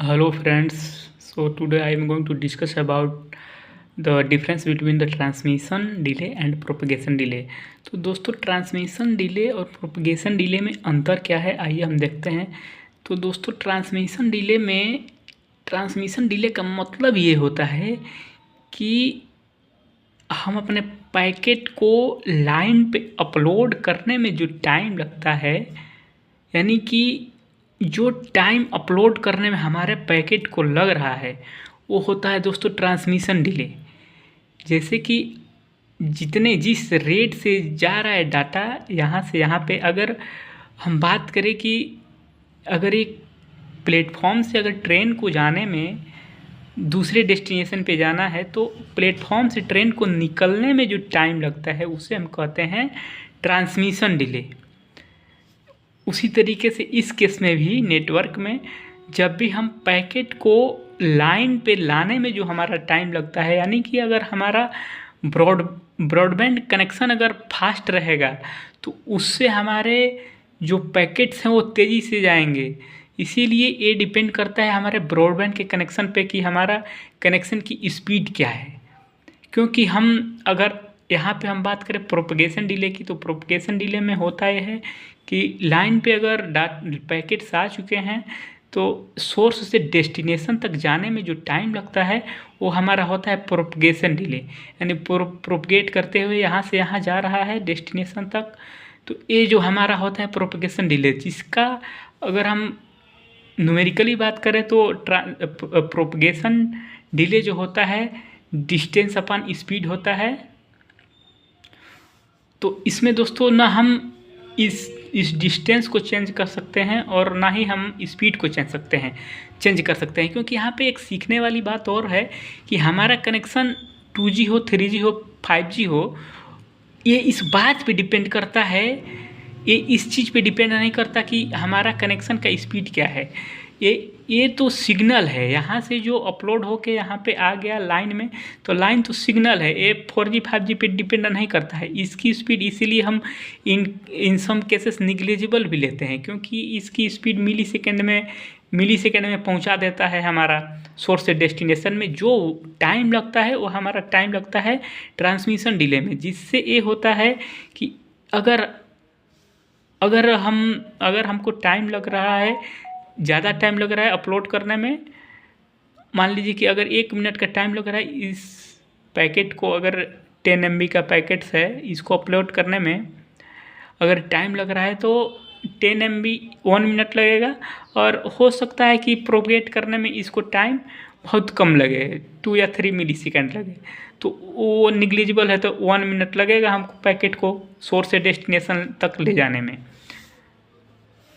Hello friends, so today I am going to discuss about the difference between the transmission delay and propagation delay। तो दोस्तों transmission delay और propagation delay में अंतर क्या है, आइए हम देखते हैं। तो दोस्तों ट्रांसमिशन डिले का मतलब ये होता है कि हम अपने पैकेट को लाइन पे अपलोड करने में जो टाइम लगता है, यानी कि जो टाइम अपलोड करने में हमारे पैकेट को लग रहा है वो होता है दोस्तों ट्रांसमिशन डिले। जैसे कि जिस रेट से जा रहा है डाटा यहाँ से यहाँ पे, अगर हम बात करें कि अगर एक प्लेटफॉर्म से अगर ट्रेन को जाने में दूसरे डेस्टिनेशन पे जाना है तो प्लेटफॉर्म से ट्रेन को निकलने में जो टाइम लगता है उसे हम कहते हैं ट्रांसमिशन डिले। उसी तरीके से इस केस में भी नेटवर्क में जब भी हम पैकेट को लाइन पे लाने में जो हमारा टाइम लगता है, यानी कि अगर हमारा ब्रॉडबैंड कनेक्शन अगर फास्ट रहेगा तो उससे हमारे जो पैकेट्स हैं वो तेज़ी से जाएंगे। इसीलिए ये डिपेंड करता है हमारे ब्रॉडबैंड के कनेक्शन पे कि हमारा कनेक्शन की स्पीड क्या है। क्योंकि हम अगर यहाँ पे हम बात करें प्रोपगेशन डिले की, तो प्रोपगेशन डिले में होता यह है कि लाइन पे अगर पैकेट्स आ चुके हैं तो सोर्स से डेस्टिनेशन तक जाने में जो टाइम लगता है वो हमारा होता है प्रोपगेशन डिले। यानी प्रोपगेट करते हुए यहाँ से यहाँ जा रहा है डेस्टिनेशन तक, तो ये जो हमारा होता है प्रोपगेशन डिले, जिसका अगर हम न्यूमेरिकली बात करें तो प्रोपगेशन डिले जो होता है डिस्टेंस अपॉन स्पीड होता है। तो इसमें दोस्तों ना हम इस डिस्टेंस को चेंज कर सकते हैं और ना ही हम स्पीड को चेंज कर सकते हैं, क्योंकि यहाँ पे एक सीखने वाली बात और है कि हमारा कनेक्शन 2G हो, 3G हो, 5G हो, ये इस बात पे डिपेंड करता है, ये इस चीज़ पे डिपेंड नहीं करता कि हमारा कनेक्शन का स्पीड क्या है। ये तो सिग्नल है, यहाँ से जो अपलोड होके यहाँ पे आ गया लाइन में, तो लाइन तो सिग्नल है, ये 4G 5G पे डिपेंड नहीं करता है इसकी स्पीड। इसीलिए हम इन सम केसेस निग्लिजिबल भी लेते हैं, क्योंकि इसकी स्पीड मिली सेकेंड में पहुँचा देता है हमारा सोर्स से डेस्टिनेशन में। जो टाइम लगता है वो हमारा टाइम लगता है ट्रांसमिशन डिले में, जिससे ये होता है कि अगर हमको टाइम लग रहा है, ज़्यादा टाइम लग रहा है अपलोड करने में, मान लीजिए कि अगर 1 मिनट का टाइम लग रहा है इस पैकेट को, अगर 10 MB का पैकेट्स है इसको अपलोड करने में अगर टाइम लग रहा है तो 10 MB 1 मिनट लगेगा, और हो सकता है कि प्रोपगेट करने में इसको टाइम बहुत कम लगे, 2 या 3 मिली सेकेंड लगे, तो वो निग्लिजिबल है, तो 1 मिनट लगेगा हमको पैकेट को सोर्स से डेस्टिनेशन तक ले जाने में।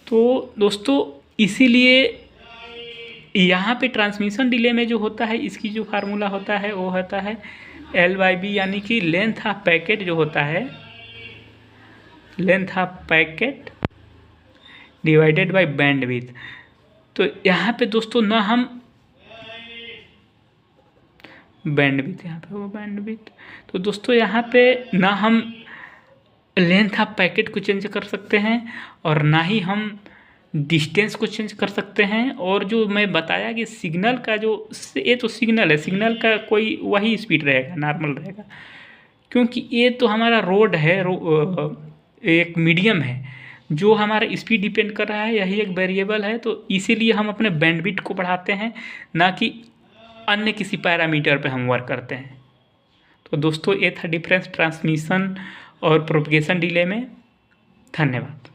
तो दोस्तों इसीलिए यहाँ पे ट्रांसमिशन डिले में जो होता है इसकी जो फार्मूला होता है वो होता है L/B, यानी कि लेंथ ऑफ पैकेट जो होता है, length of packet divided by bandwidth. तो यहाँ पे दोस्तों ना हम बैंडविड्थ, यहाँ पे वो बैंडविड्थ, तो दोस्तों यहाँ पे ना हम लेंथ ऑफ पैकेट को चेंज कर सकते हैं और ना ही हम डिस्टेंस को चेंज कर सकते हैं। और जो मैं बताया कि सिग्नल का ये तो सिग्नल है, सिग्नल का कोई वही स्पीड रहेगा, नॉर्मल रहेगा, क्योंकि ये तो हमारा रोड है, एक मीडियम है, जो हमारा स्पीड डिपेंड कर रहा है, यही एक वेरिएबल है। तो इसीलिए हम अपने बैंडविड्थ को बढ़ाते हैं, ना कि अन्य किसी पैरामीटर पे हम वर्क करते हैं। तो दोस्तों ये था डिफरेंस ट्रांसमिशन और प्रोपगेशन डिले में। धन्यवाद।